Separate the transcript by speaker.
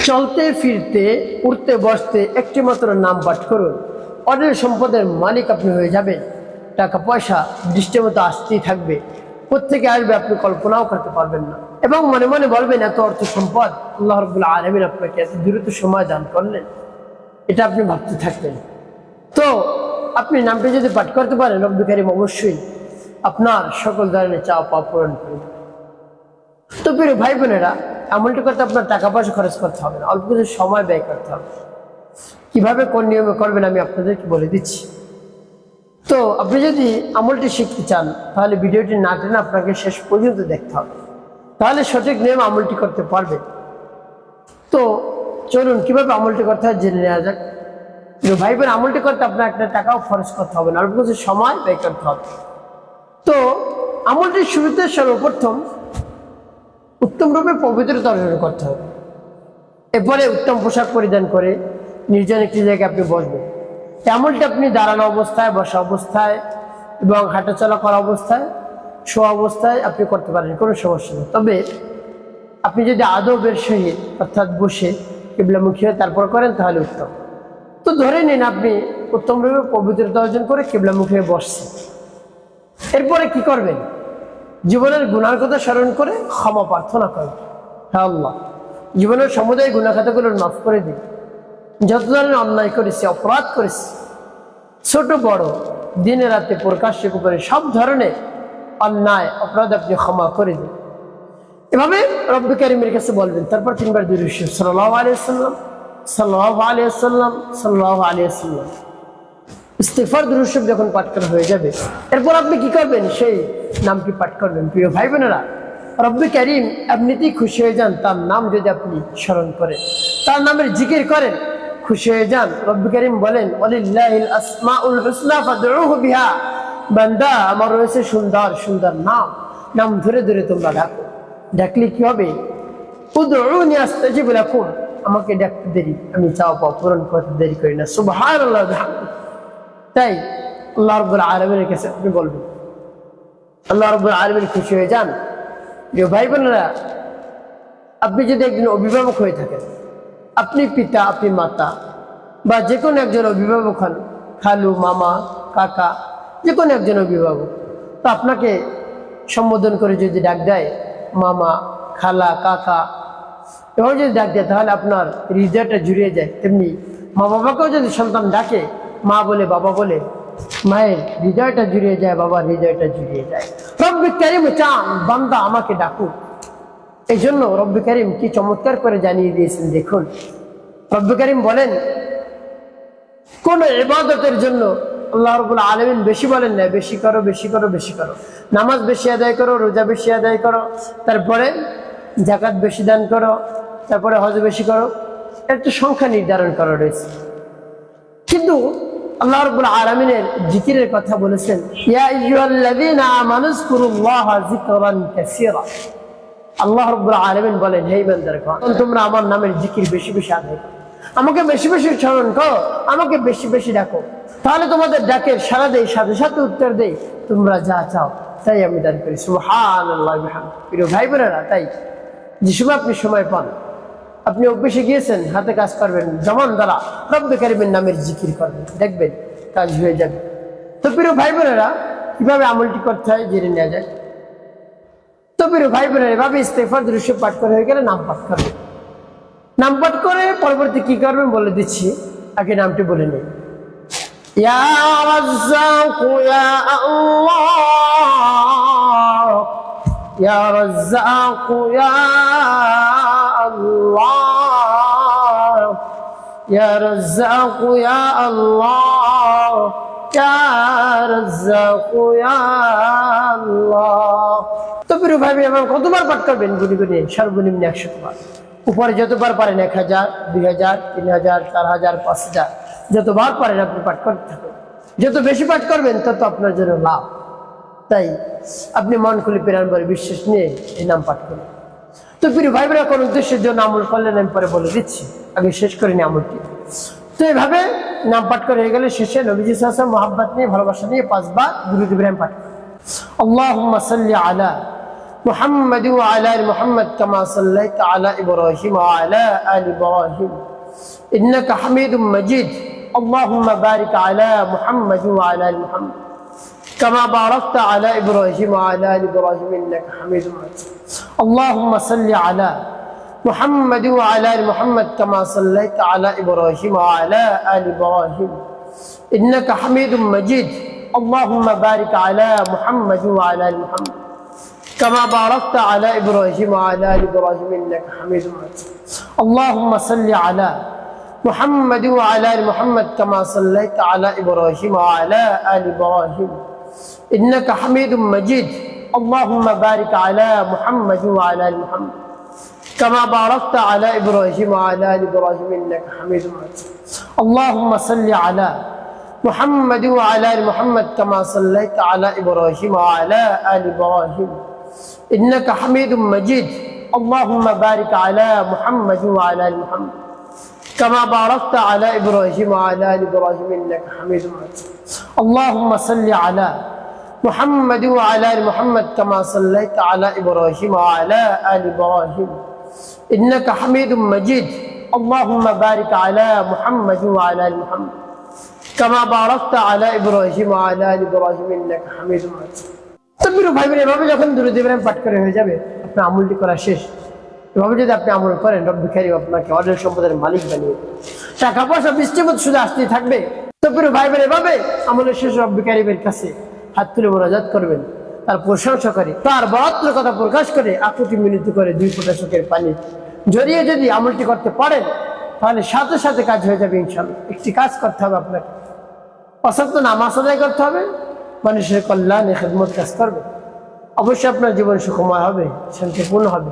Speaker 1: চলতে ফিরতে উঠতে বসতে একটি মাত্র নাম পাঠ করুন, অঢেল সম্পদের মালিক আপনি হয়ে যাবেন। টাকা পয়সা দৃষ্টির মতো আসতেই থাকবে, কোত্থেকে আসবে আপনি কল্পনাও করতে পারবেন না। এবং মনে মনে বলবেন, এত অর্থ সম্পদ আল্লাহ রাব্বুল আলামিন আপনাকে এত দ্রুত সময় দান করলেন, এটা আপনি ভাবতে থাকবেন। তো আপনি নামটি যদি পাঠ করতে পারেন, রব্বুল কারীম অবশ্যই আপনার সকল ধরনের চাওয়া পাওয়া পূরণ করবে। তো প্রিয় ভাই বোনেরা, আমলটি করতে আপনার টাকা পয়সা খরচ করতে হবে না, অল্প কিছু সময় ব্যয় করতে হবে। কিভাবে কোন নিয়মে করবেন আমি আপনাদেরকে বলে দিচ্ছি। তো আপনি যদি আমলটি শিখতে চান, তাহলে ভিডিওটি না টেনে আপনাকে শেষ পর্যন্ত দেখতে হবে, তাহলে সঠিক নিয়মে আমলটি করতে পারবেন। তো চলুন কিভাবে আমলটি করতে হয় জেনে নেওয়া যাক। ভাই বোন, আমলটি করতে আপনার একটা টাকাও খরচ করতে হবে না, অল্প কিছু সময় ব্যয় করতে হবে। তো আমলটির শুরুতে সর্বপ্রথম উত্তম রূপে পবিত্রতা অর্জন করতে হবে। এরপরে উত্তম পোশাক পরিধান করে নির্জন একটি জায়গায় আপনি বসবেন। আমলটি আপনি দাঁড়ানো অবস্থায়, বসা অবস্থায় এবং হাঁটাচলা করা অবস্থায়, শোয়া অবস্থায় আপনি করতে পারেন, কোনো সমস্যা নেই। তবে আপনি যদি আদবের সহিত অর্থাৎ বসে কিবলামুখী হয়ে তারপর করেন তাহলে উত্তম। তো ধরে নিন আপনি উত্তমভাবে পবিত্রতা অর্জন করে কিবলামুখী হয়ে বসছেন। এরপরে কি করবেন? জীবনের গুনার কথা স্মরণ করে ক্ষমা প্রার্থনা করবেন। হ্যাঁ আল্লাহ, জীবনের সমুদায় গুনাহ খাতাগুলো মাফ করে দিন। যত ধরনের অন্যায় করেছি, অপরাধ করেছি, ছোট বড়, দিনে রাতে প্রকাশ্যে গোপনে সব ধরনের অন্যায় অপরাধ আপনি ক্ষমা করে দিন। এভাবে রব্বুল কারীমের কাছে বলবেন। তারপর 3 বার দুরূদ শরীফ সাল্লাল্লাহু আলাইহি ওয়াসাল্লাম, সাল্লাল্লাহু আলাইহি ওয়াসাল্লাম, সাল্লাল্লাহু আলাইহি ওয়াসাল্লাম ইস্তিগফার দুরূদ শরীফ যখন পাঠ করা হয়ে যাবে, এরপর আপনি কি করবেন? সেই নামটি পাঠ করবেন। প্রিয় ভাই বোনেরা, রব্বুল কারীম এমনিতেই খুশি হয়ে যান তার নাম যদি আপনি স্মরণ করেন, তার নামের জিকির করেন, খুশি হয়ে যান। রব্বুল কারীম বলেন, ওয়ালিল্লাহিল আসমাউল হুসনা ফাদউহু বিহা, বান্দা আমার রয়েছে সুন্দর সুন্দর নাম, নাম ধরে ধরে তোমরা ডাকো। ডাকলে কি হবে? উদউনি আস্তাজিব লাকুম, আমাকে ডাকতে দেরি, আমি চাওয়া পাওয়া পূরণ করতে দেরি করি না। সুবহানাল্লাহ বিহামদিহি। তাই আল্লাহ রাব্বুল আলামিনের কাছে আপনি বলবেন, আল্লাহ রাব্বুল আলামিন খুশি হয়ে যান। প্রিয় ভাই বোনেরা, আপনি যদি একজন অভিভাবক হয়ে থাকেন, আপনি পিতা, আপনি মাতা বা যে কোনো একজন অভিভাবক হন, খালু, মামা, কাকা, যে কোনো একজন অভিভাবক, তো আপনাকে সম্বোধন করে যদি ডাক দেয় মামা, খালা, কাকা, এভাবে যদি ডাক দেয় তাহলে আপনার হৃদয়টা জুড়িয়ে যায়। তেমনি মা বাবাকেও যদি সন্তান ডাকে মা বলে, বাবা বলে, মায়ের হৃদয়টা জুড়িয়ে যায়, বাবার হৃদয়টা জুড়িয়ে যায়। রব্বুল কারীম চান বান্দা আমাকে ডাকুক। এই জন্য রব্বুল কারীম কি চমৎকার করে জানিয়ে দিয়েছেন দেখুন। রব্বুল কারীম বলেন, কোন ইবাদতের জন্য আল্লাহ রাব্বুল আলামিন বেশি বলেন না, বেশি করো, বেশি করো, বেশি করো। নামাজ বেশি আদায় করো, রোজা বেশি আদায় করো, তারপরে যাকাত বেশি দান করো, তারপরে হজ বেশি করো, একটা সংখ্যা নির্ধারণ করা রয়েছে। কিন্তু আল্লাহ রাব্বুল আলামিনের জিকিরের কথা বলেছেন, ইয়া আইয়ুহাল্লাযীনা আমানুযকুরুল্লাহা যিকরান কাসীরা। আল্লাহ রাব্বুল আলামিন বলেন, হে বান্দারা, তোমরা আমার নামের জিকির বেশি বেশি আদায় করো, আমাকে বেশি বেশি স্মরণ করো, আমাকে বেশি বেশি ডাকো, তাহলে তোমাদের ডাকের সাড়া দেই, সাথে সাথে উত্তর দেই, তোমরা যা চাও তাই আমি দান করি। সুবহানাল্লাহ বিহামদিহি। প্রিয় ভাই বোনেরা, তাই যে সময় আপনি সময় পান, আপনি অভ্যেসে গিয়েছেন, হাতে কাজ করবেন, জমান দ্বারা রব্বুল কারীমের নামের জিকির করবেন, দেখবেন কাজ হয়ে যাবে। তো প্রিয় ভাই বোনেরা, কিভাবে আমলটি করতে হয় জেনে নেওয়া যায়। তো প্রিয় ভাই বোনেরা, এভাবে ইস্তিগফার দুরূদ শরীফ পাঠ করে হয়ে গেলে নাম পাঠ করবেন। নাম পাঠ করে পরবর্তী কি করবেন বলে দিচ্ছি, আগে নামটি বলে নিন। ইয়া রাজ্জাক ইয়া আল্লাহ, ইয়া রাজ্জাক ইয়া আল্লাহ, ইয়া রাজ্জাক ইয়া আল্লাহ, ইয়া রাজ্জাক ইয়া আল্লাহ। তো প্রিয় ভাই, আমার কতবার পাঠ করবেন? গুনি গুনি সর্বনিম্ন 100 বার, উপরে যতবার পারেন 1000, 2000, 3000, 4000, 5000, যতবার পারেন আপনি পাঠ করতে থাকুন। যত বেশি পাঠ করবেন তত আপনার জন্য লাভ। তাই আপনি মন খুলে প্রাণ ভরে বিশ্বাস নিয়ে এই নাম পাঠ করুন। তো প্রিয় ভাই বোনেরা, কোন উদ্দেশ্যের জন্য আমল করলেন আমি পরে বলে দিচ্ছি, আগে শেষ করে নি আমলটি। তো এইভাবে নাম পাঠ করে হয়ে গেলে শেষে নবীজি সাল্লাল্লাহু আলাইহি ওয়াসাল্লাম মহব্বত নিয়ে, ভালোবাসা নিয়ে 5 বার দুরূদ ইব্রাহিম পাঠ করুন। আল্লাহুম্মা সাল্লি আলা محمد وعلى آل محمد كما صليت على إبراهيم وعلى آل إبراهيم إنك حميد مجيد اللهم بارك على محمد وعلى آل محمد كما باركت على إبراهيم وعلى آل إبراهيم إنك حميد مجيد اللهم صل على محمد وعلى آل محمد كما صليت على إبراهيم وعلى آل إبراهيم إنك حميد مجيد اللهم بارك على محمد وعلى آل محمد كما باركت على إبراهيم وعلى آل إبراهيم إنك حميد مجيد اللهم صل على محمد وعلى آل محمد كما صليت على إبراهيم وعلى آل إبراهيم إنك حميد مجيد اللهم بارك على محمد وعلى آل محمد كما باركت على إبراهيم وعلى آل إبراهيم إنك حميد مجيد اللهم صل على محمد وعلى آل محمد كما صليت على إبراهيم وعلى آل إبراهيم إنك حميد مجيد اللهم بارك على محمد وعلى آل محمد كما باركت على إبراهيم وعلى آل إبراهيم إنك حميد مجيد اللهم صل على محمد وعلى آل محمد كما صليت على إبراهيم وعلى آل إبراهيم إنك حميد مجيد اللهم بارك على محمد وعلى آل محمد كما باركت على إبراهيم وعلى آل إبراهيم إنك حميد مجيد তকবীর ভাই বোন এভাবে যখন দুরূদ ইব্রাহিম পাঠ করে হয়ে যাবে আপনার আমলটি করা শেষ এভাবে যদি আপনি আমল করেন রব্বুল কারীম আপনাকে অঢেল সম্পদের মালিক বানিয়ে টাকা পয়সা বৃষ্টির মতো শুধু আসতেই থাকবে তকবীর ভাই বোন এভাবে আমলের শেষ রব্বুল কারীমের কাছে হাত তুলে মোনাজাত করবেন তার প্রশংসা করে তার বড়ত্বের কথা প্রকাশ করে আকুতি মিনতি করে 2 ফোঁটা চোখের পানি জড়িয়ে যদি আমলটি করতে পারেন তাহলে সাথে সাথে কাজ হয়ে যাবে ইনশাআল্লাহ একটি কাজ করতে হবে আপনাকে অসত্য নামাজ আদায় করতে হবে মানুষের কল্যাণে খেদমত কাজ করবে অবশ্যই আপনার জীবন সুখময় হবে শান্তিপূর্ণ হবে